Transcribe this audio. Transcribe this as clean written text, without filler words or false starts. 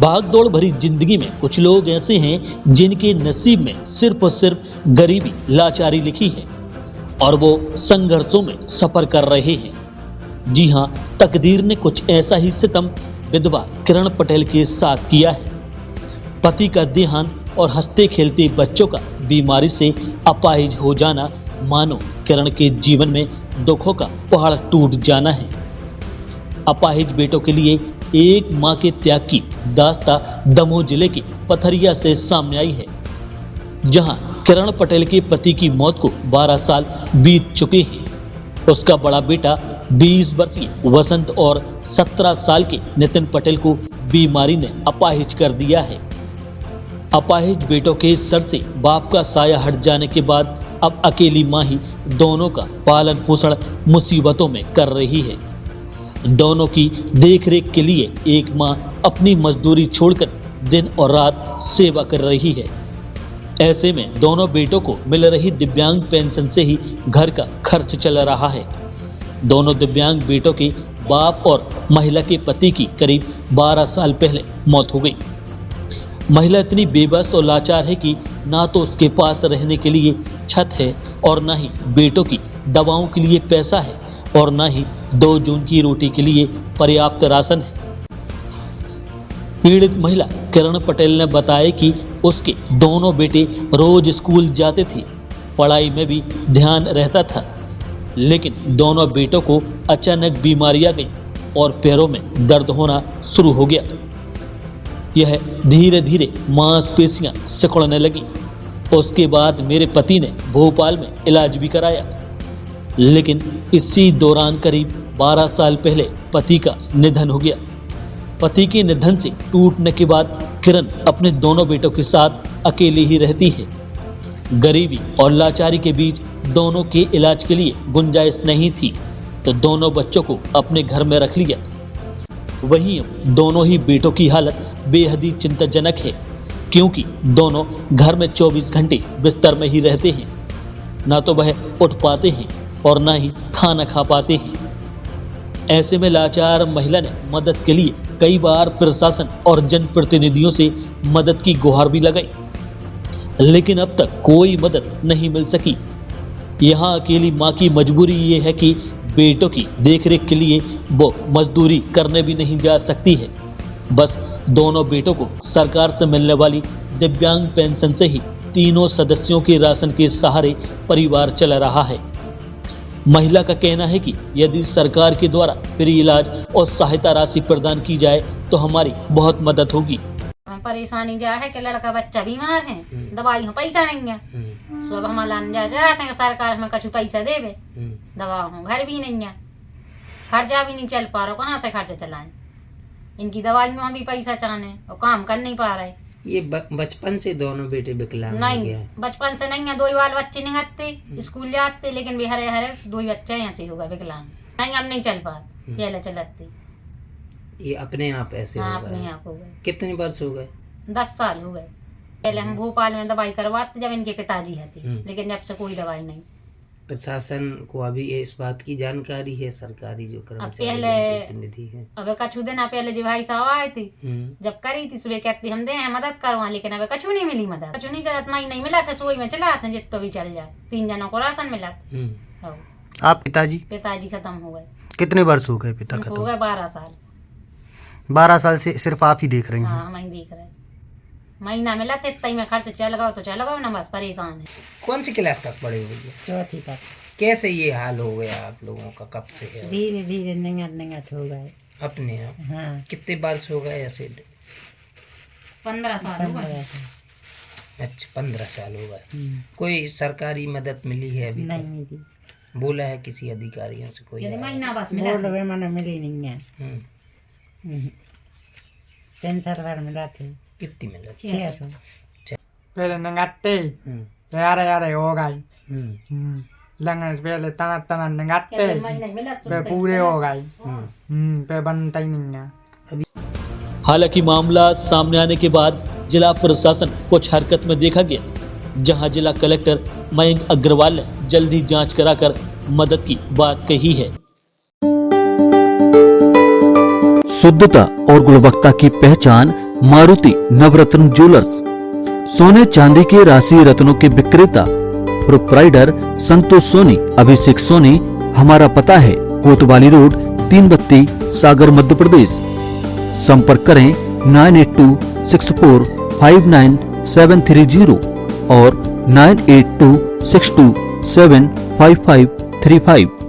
भागदौड़ भरी जिंदगी में कुछ लोग ऐसे हैं जिनके नसीब में सिर्फ और सिर्फ गरीबी लाचारी लिखी है और वो संघर्षों में सफर कर रहे हैं। जी हाँ, तकदीर ने कुछ ऐसा ही सितम विधवा किरण पटेल के साथ किया है। पति का देहांत और हंसते खेलते बच्चों का बीमारी से अपाहिज हो जाना मानो किरण के जीवन में दुखों का पहाड़ टूट जाना है। अपाहिज बेटों के लिए एक मां के त्याग की दास्तां दमोह जिले के पथरिया से सामने आई है, जहां किरण पटेल के पति की मौत को 12 साल बीत चुके हैं। उसका बड़ा बेटा 20 वर्षीय वसंत और 17 साल के नितिन पटेल को बीमारी ने अपाहिज कर दिया है। अपाहिज बेटों के सर से बाप का साया हट जाने के बाद अब अकेली मां ही दोनों का पालन पोषण मुसीबतों में कर रही है। दोनों की देखरेख के लिए एक मां अपनी मजदूरी छोड़कर दिन और रात सेवा कर रही है। ऐसे में दोनों बेटों को मिल रही दिव्यांग पेंशन से ही घर का खर्च चल रहा है। दोनों दिव्यांग बेटों के बाप और महिला के पति की करीब 12 साल पहले मौत हो गई। महिला इतनी बेबस और लाचार है कि ना तो उसके पास रहने के लिए छत है और ना ही बेटों की दवाओं के लिए पैसा है और ना ही 2 जून की रोटी के लिए पर्याप्त राशन है। पीड़ित महिला किरण पटेल ने बताया कि उसके दोनों बेटे रोज स्कूल जाते थे, पढ़ाई में भी ध्यान रहता था, लेकिन दोनों बेटों को अचानक बीमारी आ गई और पैरों में दर्द होना शुरू हो गया। यह धीरे धीरे मांसपेशियां सिकुड़ने लगी। उसके बाद मेरे पति ने भोपाल में इलाज भी कराया, लेकिन इसी दौरान करीब 12 साल पहले पति का निधन हो गया। पति के निधन से टूटने के बाद किरण अपने दोनों बेटों के साथ अकेली ही रहती है। गरीबी और लाचारी के बीच दोनों के इलाज के लिए गुंजाइश नहीं थी, तो दोनों बच्चों को अपने घर में रख लिया। वहीं दोनों ही बेटों की हालत बेहद ही चिंताजनक है, क्योंकि दोनों घर में 24 घंटे बिस्तर में ही रहते हैं। ना तो वह उठ पाते हैं और ना ही खाना खा पाते हैं। ऐसे में लाचार महिला ने मदद के लिए कई बार प्रशासन और जनप्रतिनिधियों से मदद की गुहार भी लगाई, लेकिन अब तक कोई मदद नहीं मिल सकी। यहाँ अकेली माँ की मजबूरी ये है कि बेटों की देखरेख के लिए वो मजदूरी करने भी नहीं जा सकती है। बस दोनों बेटों को सरकार से मिलने वाली दिव्यांग पेंशन से ही तीनों सदस्यों के राशन के सहारे परिवार चल रहा है। महिला का कहना है कि यदि सरकार के द्वारा फ्री इलाज और सहायता राशि प्रदान की जाए तो हमारी बहुत मदद होगी। परेशानी जा है कि लड़का बच्चा बीमार है, दवाई में पैसा नहीं है, तो अब हम लाने चाहते हैं सरकार हमें कुछ पैसा देवे, दवा हो घर भी नहीं है, खर्चा भी नहीं चल पा रहा, कहाँ से खर्चा चलाएं। इनकी दवाइयों में भी पैसा चाहने और काम कर नहीं पा रहे। ये बचपन से दोनों बेटे विकलांग नहीं, बचपन से नहीं है, 2 बाल बच्चे नहीं आते, स्कूल जाते, लेकिन भी हरे हरे 2 बच्चे यहाँ से होगा विकलांग। नहीं, अब नहीं चल पाते, पहले चलते। ये अपने आप ऐसे हाँ, अपने आप हो गए। कितने वर्ष हो गए? 10 साल हो गए। पहले हम भोपाल में दवाई करवाते जब इनके पिताजी थे, लेकिन जब से कोई दवाई नहीं। प्रशासन को अभी इस बात की जानकारी है, सरकारी जो कर्मचारी प्रतिनिधि है? अब कछु दिन पहले जो भाई साहब आए थे, जब करी थी सुबह कहती हम दे मदद करवा, लेकिन अब कछु नहीं मिली मदद, कछु नहीं चलत, नहीं मिला था, सोई में चला था जितना भी चल जाए। 3 जनों को राशन मिला। आप पिताजी खत्म हो गए। कितने वर्ष हो गए पिता खत्म? हो गए 12 साल। 12 साल से सिर्फ आप ही देख रही हैं? हाँ, मैं देख रहे। महीना मिला था, इतना में खर्च चल गया तो चल गया ना, बस परेशान है। कौन सी क्लास तक पढ़े हुए? 4ठी तक। कैसे ये हाल हो गया आप लोगों का? कब से है? धीरे धीरे निगत हो गए अपने आप। हाँ। कितने वर्ष हो गए ऐसे? 15 साल हो गए। अच्छा, 15 साल हो गए। कोई सरकारी मदद मिली है अभी? नहीं मिली। बोला है किसी अधिकारियों से? कोई महीना बस मिला, मैंने मिली नहीं है। पेंशन मिला थे। कितनी मिला? 600। पहले नंगाते यारे हो गई, लंगन पहले तना नंगाते पे पूरे हो गई, पे बनता ही नहीं है। हालांकि मामला सामने आने के बाद जिला प्रशासन कुछ हरकत में देखा गया, जहां जिला कलेक्टर मयंक अग्रवाल ने जल्द ही जांच कराकर मदद की बात कही है। शुद्धता और गुणवत्ता की पहचान मारुति नवरत्न ज्वेलर्स, सोने चांदी के राशि रत्नों के विक्रेता, प्रोप्राइटर संतोष सोनी, अभिषेक सोनी। हमारा पता है कोतवाली रोड, 3 बत्ती, सागर, मध्य प्रदेश। संपर्क करें 9826459730 और 9826275535।